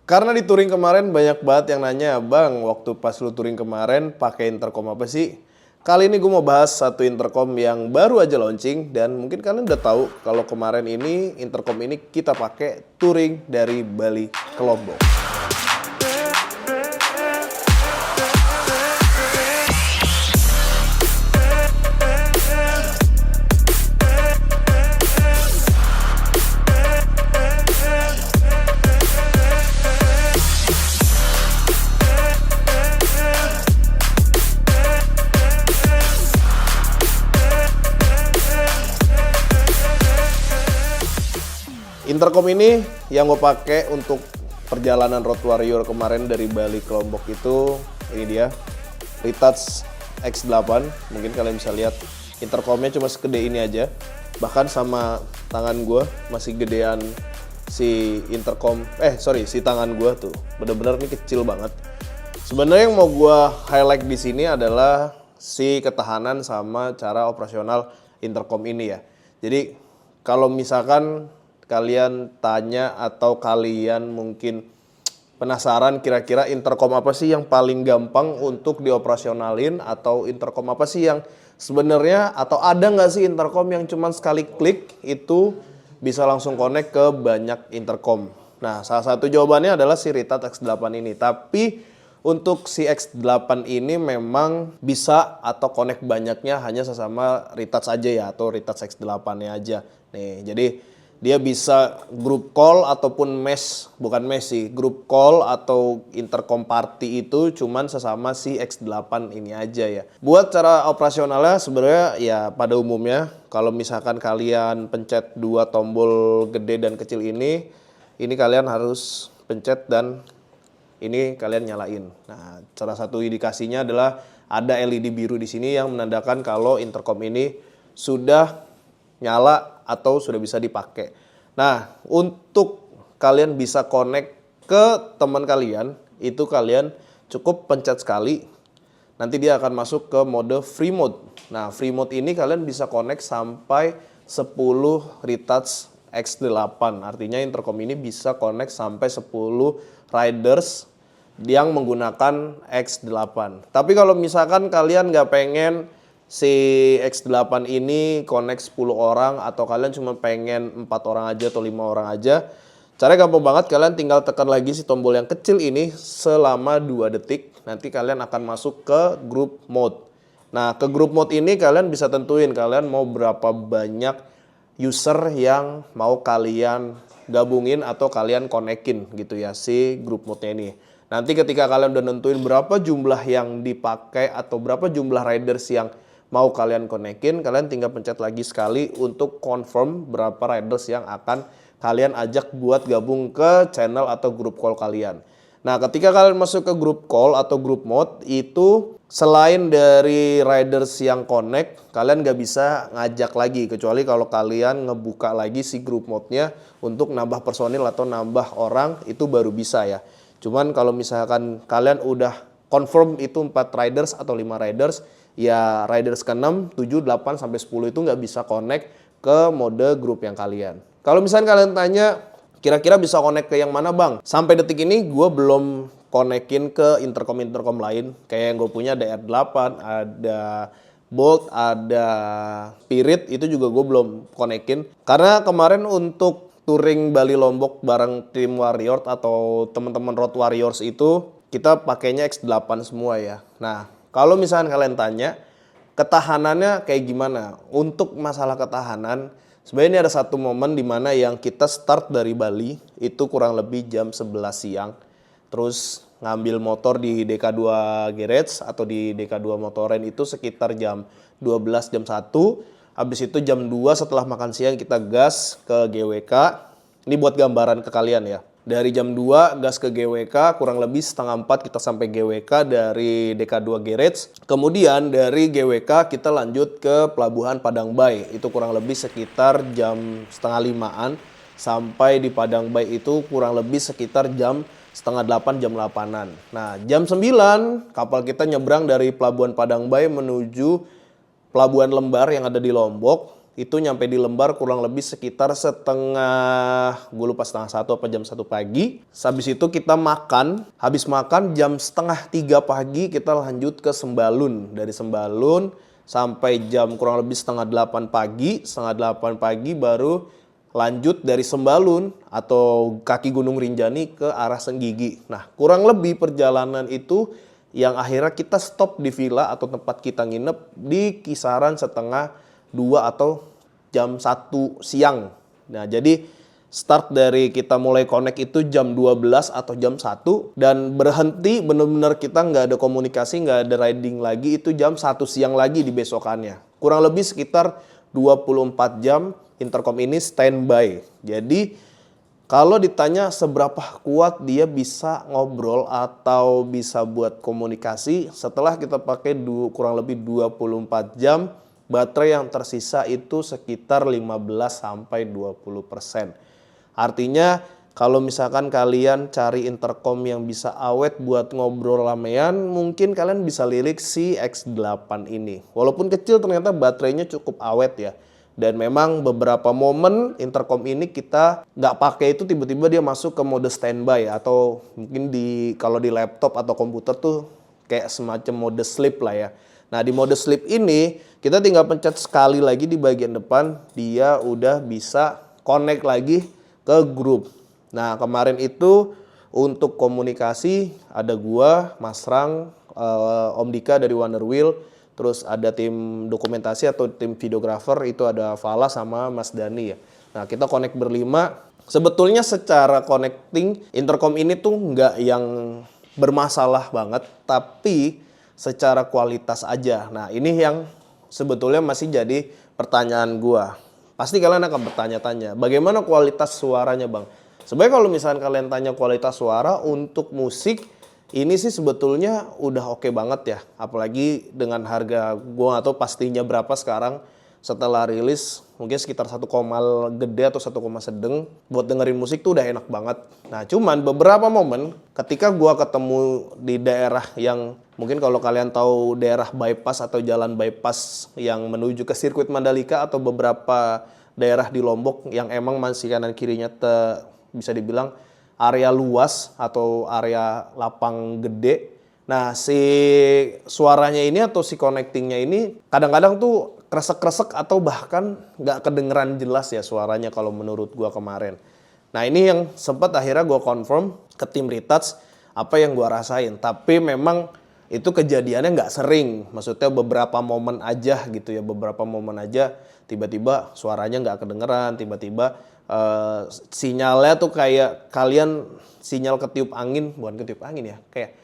Karena di touring kemarin banyak banget yang nanya, Bang, waktu pas lu touring kemarin pakai intercom apa sih? Kali ini gue mau bahas satu intercom yang baru aja launching dan mungkin kalian udah tahu kalau kemarin ini intercom ini kita pakai touring dari Bali ke Lombok. Intercom ini yang gue pakai untuk perjalanan Road Warrior kemarin dari Bali ke Lombok itu, ini dia, Retouch X8. Mungkin kalian bisa lihat intercomnya cuma segede ini aja, bahkan sama tangan gue masih gedean si si tangan gue tuh, bener-bener ini kecil banget. Sebenarnya yang mau gue highlight di sini adalah si ketahanan sama cara operasional intercom ini ya. Jadi kalau misalkan kalian tanya atau kalian mungkin penasaran kira-kira intercom apa sih yang paling gampang untuk dioperasionalin, atau intercom apa sih yang sebenarnya, atau ada nggak sih intercom yang cuma sekali klik itu bisa langsung connect ke banyak intercom. Nah, salah satu jawabannya adalah si Retouch X8 ini. Tapi untuk si X8 ini memang bisa atau connect banyaknya hanya sesama Retouch aja ya, atau Retouch X8-nya aja. Nih, jadi dia bisa group call ataupun group call atau intercom party itu cuman sesama si X8 ini aja ya. Buat cara operasionalnya sebenarnya ya pada umumnya kalau misalkan kalian pencet dua tombol gede dan kecil ini kalian harus pencet dan ini kalian nyalain. Nah, salah satu indikasinya adalah ada LED biru di sini yang menandakan kalau intercom ini sudah nyala atau sudah bisa dipakai. Nah, untuk kalian bisa connect ke teman kalian, itu kalian cukup pencet sekali. Nanti dia akan masuk ke mode free mode. Nah, free mode ini kalian bisa connect sampai 10 Retouch X8. Artinya intercom ini bisa connect sampai 10 riders yang menggunakan X8. Tapi kalau misalkan kalian nggak pengen si X8 ini connect 10 orang, atau kalian cuma pengen 4 orang aja atau 5 orang aja, caranya gampang banget. Kalian tinggal tekan lagi si tombol yang kecil ini selama 2 detik. Nanti kalian akan masuk ke group mode. Nah, ke group mode ini kalian bisa tentuin kalian mau berapa banyak user yang mau kalian gabungin atau kalian konekin gitu ya si group mode-nya ini. Nanti ketika kalian udah nentuin berapa jumlah yang dipakai atau berapa jumlah riders yang mau kalian konekin, kalian tinggal pencet lagi sekali untuk confirm berapa riders yang akan kalian ajak buat gabung ke channel atau grup call kalian. Nah, ketika kalian masuk ke grup call atau grup mode itu, selain dari riders yang connect, kalian nggak bisa ngajak lagi, kecuali kalau kalian ngebuka lagi si grup mode-nya untuk nambah personil atau nambah orang, itu baru bisa ya. Cuman kalau misalkan kalian udah confirm itu 4 riders atau 5 riders, ya riders ke-6, 7, 8, sampai 10 itu nggak bisa connect ke mode grup yang kalian. Kalau misalnya kalian tanya, kira-kira bisa connect ke yang mana Bang? Sampai detik ini gue belum konekin ke intercom-intercom lain. Kayak yang gue punya ada R8, ada Bolt, ada Spirit, itu juga gue belum konekin. Karena kemarin untuk touring Bali Lombok bareng tim Warrior atau teman-teman Road Warriors itu, kita pakainya X8 semua ya. Nah, kalau misalnya kalian tanya, ketahanannya kayak gimana? Untuk masalah ketahanan, sebenarnya ini ada satu momen di mana yang kita start dari Bali, itu kurang lebih jam 11 siang. Terus ngambil motor di DK2 Garage atau di DK2 Motoren itu sekitar jam 12, jam 1. Habis itu jam 2 setelah makan siang kita gas ke GWK. Ini buat gambaran ke kalian ya. Dari jam 2 gas ke GWK, kurang lebih setengah 4 kita sampai GWK dari DK2 Garage. Kemudian dari GWK kita lanjut ke Pelabuhan Padang Bay. Itu kurang lebih sekitar jam setengah 5-an. Sampai di Padang Bay itu kurang lebih sekitar jam setengah 8, jam 8-an. Nah, jam 9 kapal kita nyebrang dari Pelabuhan Padang Bay menuju Pelabuhan Lembar yang ada di Lombok. Itu nyampe di lembar kurang lebih sekitar gue lupa setengah 1 apa jam 1 pagi. Habis itu kita makan, habis makan jam setengah 3 pagi kita lanjut ke Sembalun. Dari Sembalun sampai jam kurang lebih setengah 8 pagi. Setengah 8 pagi baru lanjut dari Sembalun atau kaki Gunung Rinjani ke arah Senggigi. Nah, kurang lebih perjalanan itu yang akhirnya kita stop di villa atau tempat kita nginep di kisaran setengah 2 atau jam 1 siang. Nah, jadi start dari kita mulai connect itu jam 12 atau jam 1 dan berhenti benar-benar kita nggak ada komunikasi, nggak ada riding lagi itu jam 1 siang lagi di besokannya. Kurang lebih sekitar 24 jam intercom ini standby. Jadi kalau ditanya seberapa kuat dia bisa ngobrol atau bisa buat komunikasi setelah kita pakai kurang lebih 24 jam, baterai yang tersisa itu sekitar 15-20%. Artinya kalau misalkan kalian cari intercom yang bisa awet buat ngobrol ramean, mungkin kalian bisa lirik si X8 ini. Walaupun kecil ternyata baterainya cukup awet ya. Dan memang beberapa momen intercom ini kita nggak pakai itu tiba-tiba dia masuk ke mode standby atau mungkin kalau di laptop atau komputer tuh kayak semacam mode sleep lah ya. Nah, di mode sleep ini kita tinggal pencet sekali lagi di bagian depan, dia udah bisa connect lagi ke grup. Nah, kemarin itu untuk komunikasi ada gua, Mas Rang, Om Dika dari Wonder Wheel, terus ada tim dokumentasi atau tim videographer itu ada Fala sama Mas Dani ya. Nah, kita connect berlima. Sebetulnya secara connecting intercom ini tuh nggak yang bermasalah banget, tapi secara kualitas aja. Nah, ini yang sebetulnya masih jadi pertanyaan gua. Pasti kalian akan bertanya-tanya, bagaimana kualitas suaranya, Bang? Sebenarnya kalau misalnya kalian tanya kualitas suara untuk musik, ini sih sebetulnya udah oke banget ya. Apalagi dengan harga, gua nggak tahu pastinya berapa sekarang setelah rilis, mungkin sekitar 1, gede atau 1, sedeng. Buat dengerin musik tuh udah enak banget. Nah, cuman beberapa momen ketika gua ketemu di daerah yang mungkin kalau kalian tahu daerah bypass atau jalan bypass yang menuju ke sirkuit Mandalika atau beberapa daerah di Lombok yang emang masih kanan kirinya bisa dibilang area luas atau area lapang gede. Nah, si suaranya ini atau si connectingnya ini kadang-kadang tuh kresek-kresek atau bahkan nggak kedengeran jelas ya suaranya kalau menurut gua kemarin. Nah, ini yang sempat akhirnya gua confirm ke tim retouch apa yang gua rasain. Tapi memang itu kejadiannya nggak sering. Maksudnya beberapa momen aja gitu ya. Beberapa momen aja tiba-tiba suaranya nggak kedengeran. Tiba-tiba sinyalnya tuh kayak kalian sinyal ketiup angin. Bukan ketiup angin ya. Kayak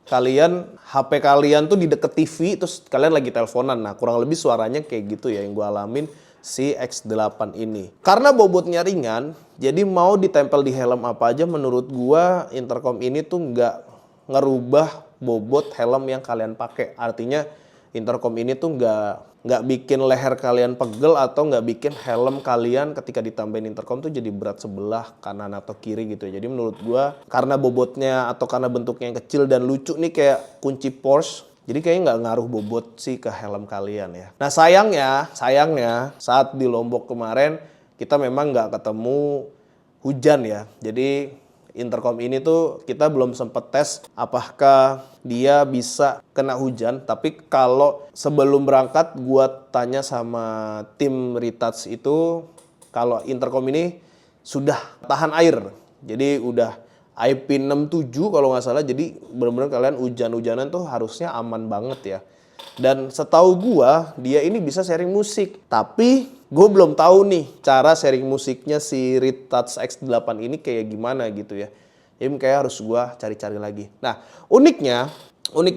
kalian, HP kalian tuh di deket TV, terus kalian lagi teleponan. Nah, kurang lebih suaranya kayak gitu ya yang gue alamin si X8 ini. Karena bobotnya ringan, jadi mau ditempel di helm apa aja menurut gue intercom ini tuh nggak ngerubah bobot helm yang kalian pakai. Artinya intercom ini tuh nggak bikin leher kalian pegel atau nggak bikin helm kalian ketika ditambahin intercom tuh jadi berat sebelah kanan atau kiri gitu ya. Jadi menurut gua karena bobotnya atau karena bentuknya yang kecil dan lucu nih kayak kunci Porsche, jadi kayaknya nggak ngaruh bobot sih ke helm kalian ya. Nah, sayangnya saat di Lombok kemarin kita memang nggak ketemu hujan ya. Jadi intercom ini tuh kita belum sempet tes apakah dia bisa kena hujan. Tapi kalau sebelum berangkat gua tanya sama tim retouch itu kalau intercom ini sudah tahan air. Jadi udah IP67 kalau nggak salah. Jadi benar-benar kalian hujan-hujanan tuh harusnya aman banget ya. Dan setahu gua dia ini bisa sharing musik. Tapi gue belum tahu nih cara sharing musiknya si retouch X8 ini kayak gimana gitu ya. Jadi kayak harus gue cari-cari lagi. Nah, uniknya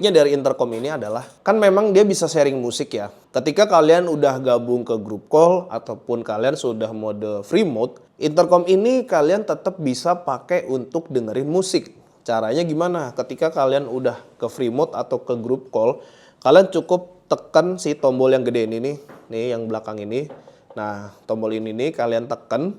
dari intercom ini adalah kan memang dia bisa sharing musik ya. Ketika kalian udah gabung ke group call ataupun kalian sudah mode free mode, intercom ini kalian tetap bisa pakai untuk dengerin musik. Caranya gimana? Ketika kalian udah ke free mode atau ke group call, kalian cukup tekan si tombol yang gede ini nih yang belakang ini. Nah, tombol ini nih kalian tekan,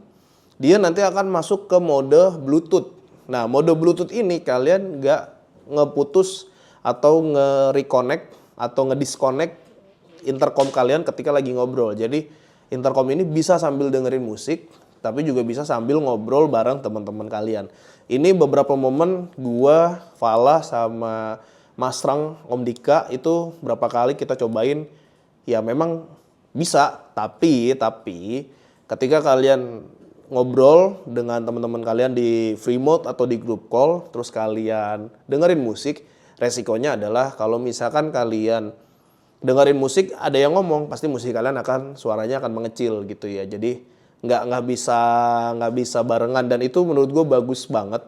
dia nanti akan masuk ke mode Bluetooth. Nah, mode Bluetooth ini kalian nggak ngeputus atau nge-reconnect atau nge-disconnect intercom kalian ketika lagi ngobrol. Jadi intercom ini bisa sambil dengerin musik, tapi juga bisa sambil ngobrol bareng teman-teman kalian. Ini beberapa momen gua, Fala, sama Mas Rang, Om Dika itu berapa kali kita cobain, ya memang bisa, tapi ketika kalian ngobrol dengan teman-teman kalian di free mode atau di group call, terus kalian dengerin musik, resikonya adalah kalau misalkan kalian dengerin musik ada yang ngomong, pasti musik kalian suaranya akan mengecil gitu ya. Jadi nggak bisa barengan, dan itu menurut gue bagus banget.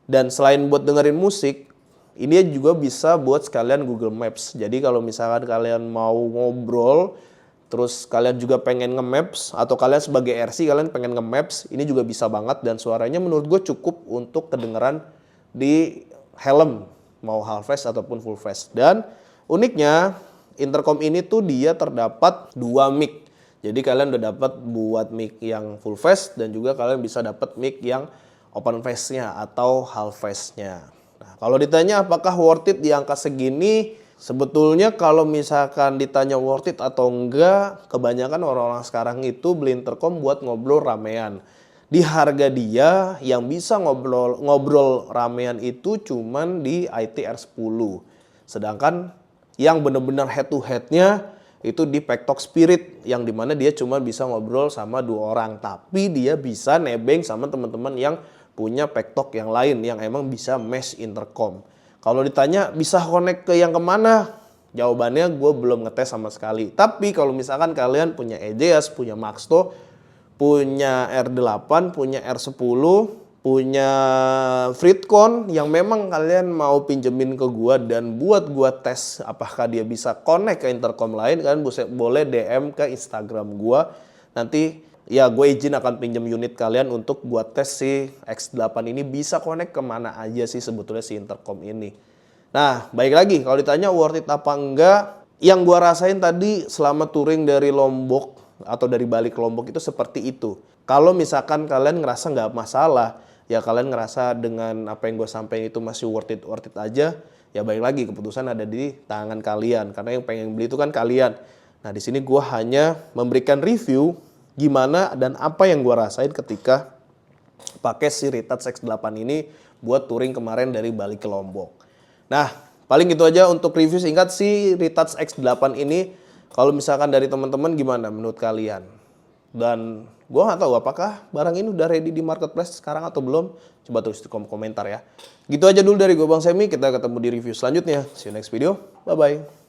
Dan selain buat dengerin musik, ini juga bisa buat sekalian Google Maps. Jadi kalau misalkan kalian mau ngobrol, terus kalian juga pengen nge-maps, atau kalian sebagai RC kalian pengen nge-maps, ini juga bisa banget, dan suaranya menurut gue cukup untuk kedengeran di helm, mau half face ataupun full face. Dan uniknya, intercom ini tuh dia terdapat 2 mic. Jadi kalian udah dapat buat mic yang full face, dan juga kalian bisa dapat mic yang open face-nya atau half face-nya. Nah, kalau ditanya apakah worth it di angka segini, sebetulnya kalau misalkan ditanya worth it atau enggak, kebanyakan orang-orang sekarang itu beli intercom buat ngobrol ramean. Di harga dia yang bisa ngobrol ramean itu cuman di ITR10. Sedangkan yang benar-benar head to head-nya itu di Pektok Spirit, yang dimana dia cuma bisa ngobrol sama 2 orang. Tapi dia bisa nebeng sama teman-teman yang punya Pektok yang lain yang emang bisa mesh intercom. Kalau ditanya bisa connect ke yang kemana? Jawabannya gue belum ngetes sama sekali. Tapi kalau misalkan kalian punya EJS, punya Maxto, punya R8, punya R10, punya Freecon yang memang kalian mau pinjemin ke gua dan buat gua tes apakah dia bisa connect ke intercom lain, kan boleh DM ke Instagram gua. Nanti ya gue izin akan pinjam unit kalian untuk buat tes si X8 ini bisa connect kemana aja sih sebetulnya si intercom ini. Nah, baik lagi kalau ditanya worth it apa enggak, yang gua rasain tadi selama touring dari Lombok atau dari balik Lombok itu seperti itu. Kalau misalkan kalian ngerasa nggak masalah, ya kalian ngerasa dengan apa yang gue sampaikan itu masih worth it aja, ya baik lagi keputusan ada di tangan kalian, karena yang pengen beli itu kan kalian. Nah, di sini gue hanya memberikan review gimana dan apa yang gue rasain ketika pakai si Retouch X8 ini buat touring kemarin dari Bali ke Lombok. Nah, paling gitu aja untuk review singkat si Retouch X8 ini. Kalau misalkan dari teman-teman gimana menurut kalian? Dan gue nggak tahu apakah barang ini udah ready di marketplace sekarang atau belum. Coba tulis di kolom komentar ya. Gitu aja dulu dari gue Bang Semi. Kita ketemu di review selanjutnya. See you next video. Bye-bye.